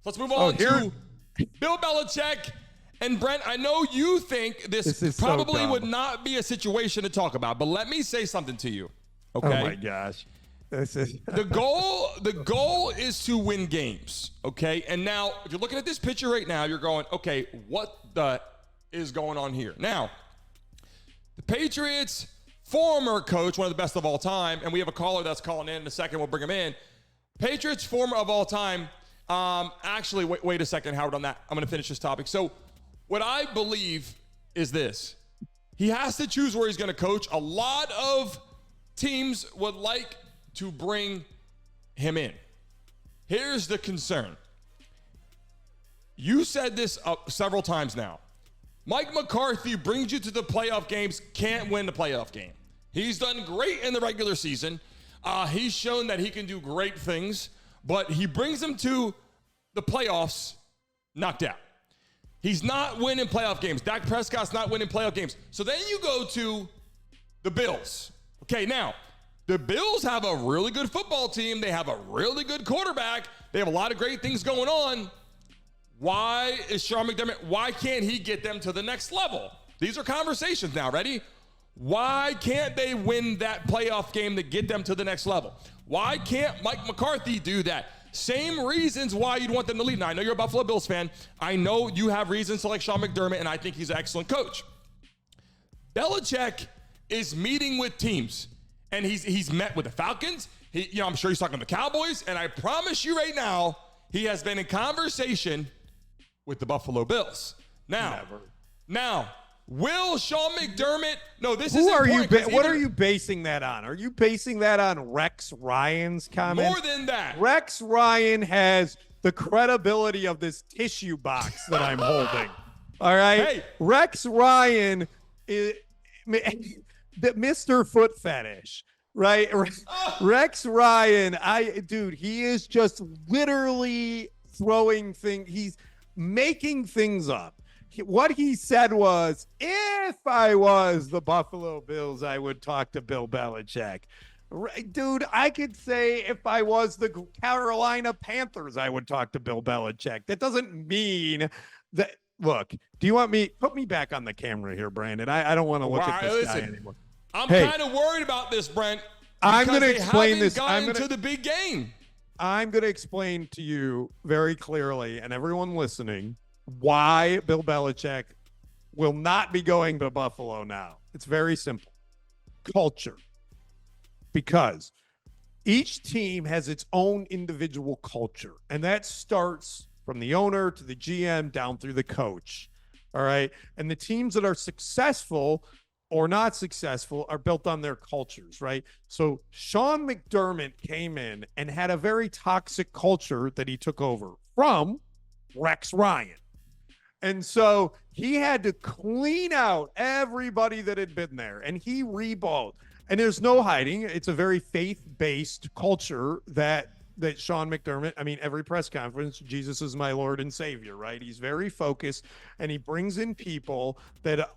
Let's move on to Bill Belichick. And Brent, I know you think this probably would not be a situation to talk about, but let me say something to you. Okay. Oh my gosh. The goal is to win games. Okay. And now if you're looking at this picture right now, you're going, okay, what the is going on here? Now, the Patriots former coach, one of the best of all time, and we have a caller that's calling in a second. We'll bring him in. Patriots former of all time. Actually, wait a second, Howard, on that. I'm going to finish this topic. So what I believe is this. He has to choose where he's going to coach. A lot of teams would like to bring him in. Here's the concern. You said this several times now. Mike McCarthy brings you to the playoff games, can't win the playoff game. He's done great in the regular season. He's shown that he can do great things, but he brings them to the playoffs knocked out. He's not winning playoff games. Dak Prescott's not winning playoff games. So then you go to the Bills. Okay, now, the Bills have a really good football team. They have a really good quarterback. They have a lot of great things going on. Why is Sean McDermott, why can't he get them to the next level? These are conversations now, ready? Why can't they win that playoff game to get them to the next level? Why can't Mike McCarthy do that? Same reasons why you'd want them to leave. Now, I know you're a Buffalo Bills fan. I know you have reasons to like Sean McDermott, and I think he's an excellent coach. Belichick is meeting with teams, and he's met with the Falcons. I'm sure he's talking to the Cowboys, and I promise you right now, he has been in conversation with the Buffalo Bills. Now, will Sean McDermott? No, this is important. What are you basing that on? Are you basing that on Rex Ryan's comment? More than that. Rex Ryan has the credibility of this tissue box that I'm holding. All right? Hey. Rex Ryan is Mr. Foot Fetish, right? Rex Ryan, he is just literally throwing things. He's making things up. What he said was, if I was the Buffalo Bills, I would talk to Bill Belichick. Dude, I could say if I was the Carolina Panthers, I would talk to Bill Belichick. That doesn't mean that. Look, do you want me? Put me back on the camera here, Brandon. I don't want to look at this guy anymore. I'm kind of worried about this, Brent. I'm going to explain this. I'm going to the big game. I'm going to explain to you very clearly, and everyone listening, why Bill Belichick will not be going to Buffalo now. It's very simple. Culture. Because each team has its own individual culture, and that starts from the owner to the GM down through the coach. All right? And the teams that are successful or not successful are built on their cultures, right? So Sean McDermott came in and had a very toxic culture that he took over from Rex Ryan. And so he had to clean out everybody that had been there, and he rebuilt. And there's no hiding. It's a very faith-based culture that Sean McDermott, every press conference, Jesus is my Lord and Savior, right? He's very focused, and he brings in people that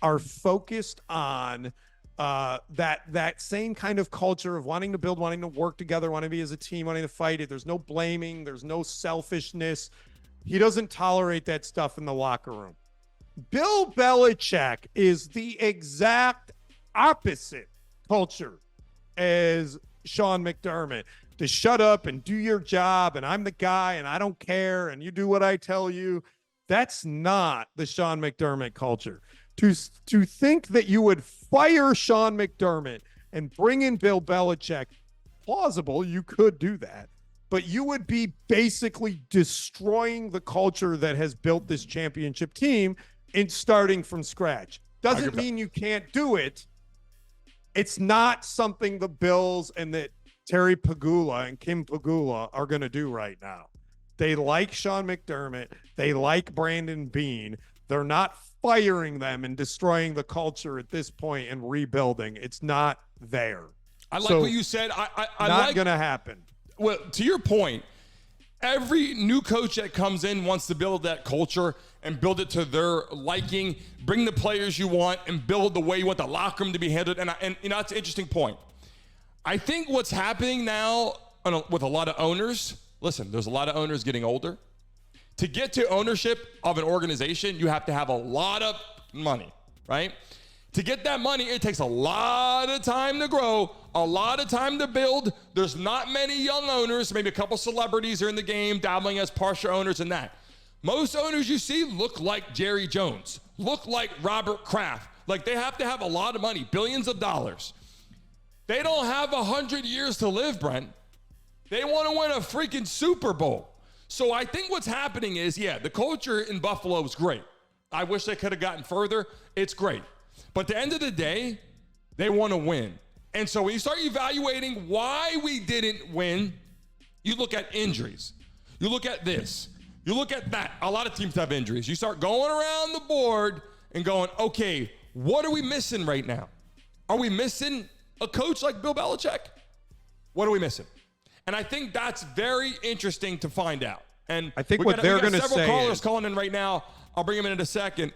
are focused on that same kind of culture of wanting to build, wanting to work together, wanting to be as a team, wanting to fight it. There's no blaming. There's no selfishness. He doesn't tolerate that stuff in the locker room. Bill Belichick is the exact opposite culture as Sean McDermott. To shut up and do your job, and I'm the guy, and I don't care, and you do what I tell you. That's not the Sean McDermott culture. To think that you would fire Sean McDermott and bring in Bill Belichick, plausible, you could do that. But you would be basically destroying the culture that has built this championship team in starting from scratch. Doesn't mean you can't do it. It's not something the Bills and that Terry Pagula and Kim Pagula are going to do right now. They like Sean McDermott. They like Brandon Beane. They're not firing them and destroying the culture at this point and rebuilding. It's not there. I like what you said. I not going to happen. Well, to your point, every new coach that comes in wants to build that culture and build it to their liking, bring the players you want, and build the way you want the locker room to be handled. And that's an interesting point. I think what's happening now with a lot of owners, listen, there's a lot of owners getting older. To get to ownership of an organization, you have to have a lot of money, right? To get that money, it takes a lot of time to grow, a lot of time to build. There's not many young owners. Maybe a couple celebrities are in the game, dabbling as partial owners in that. Most owners you see look like Jerry Jones, look like Robert Kraft. Like, they have to have a lot of money, billions of dollars. They don't have 100 years to live, Brent. They want to win a freaking Super Bowl. So I think what's happening is, yeah, the culture in Buffalo is great. I wish they could have gotten further. It's great. But at the end of the day, they want to win. And so when you start evaluating why we didn't win, you look at injuries. You look at this. You look at that. A lot of teams have injuries. You start going around the board and going, okay, what are we missing right now? Are we missing a coach like Bill Belichick? What are we missing? And I think that's very interesting to find out. And I think what they're going to say several callers calling in right now. I'll bring them in a second.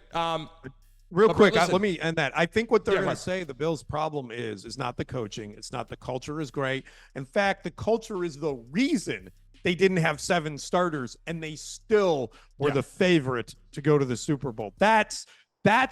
Real quick, let me end that. I think what they're going to say, the Bills' problem is not the coaching. It's not the culture is great. In fact, the culture is the reason they didn't have 7 starters and they still were the favorite to go to the Super Bowl. That's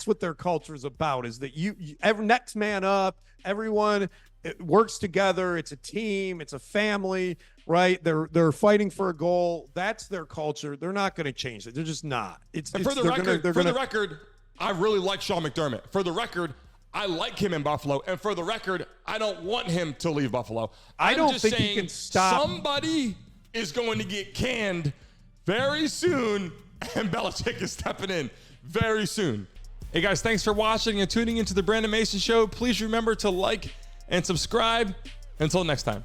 what their culture is about, is that you every next man up, everyone it works together. It's a team. It's a family, right? They're fighting for a goal. That's their culture. They're not going to change it. They're just not. For the record, I really like Sean McDermott. For the record, I like him in Buffalo. And for the record, I don't want him to leave Buffalo. I don't think he can stop. Somebody is going to get canned very soon, and Belichick is stepping in very soon. Hey, guys, thanks for watching and tuning into the Brandon Mason Show. Please remember to like and subscribe. Until next time.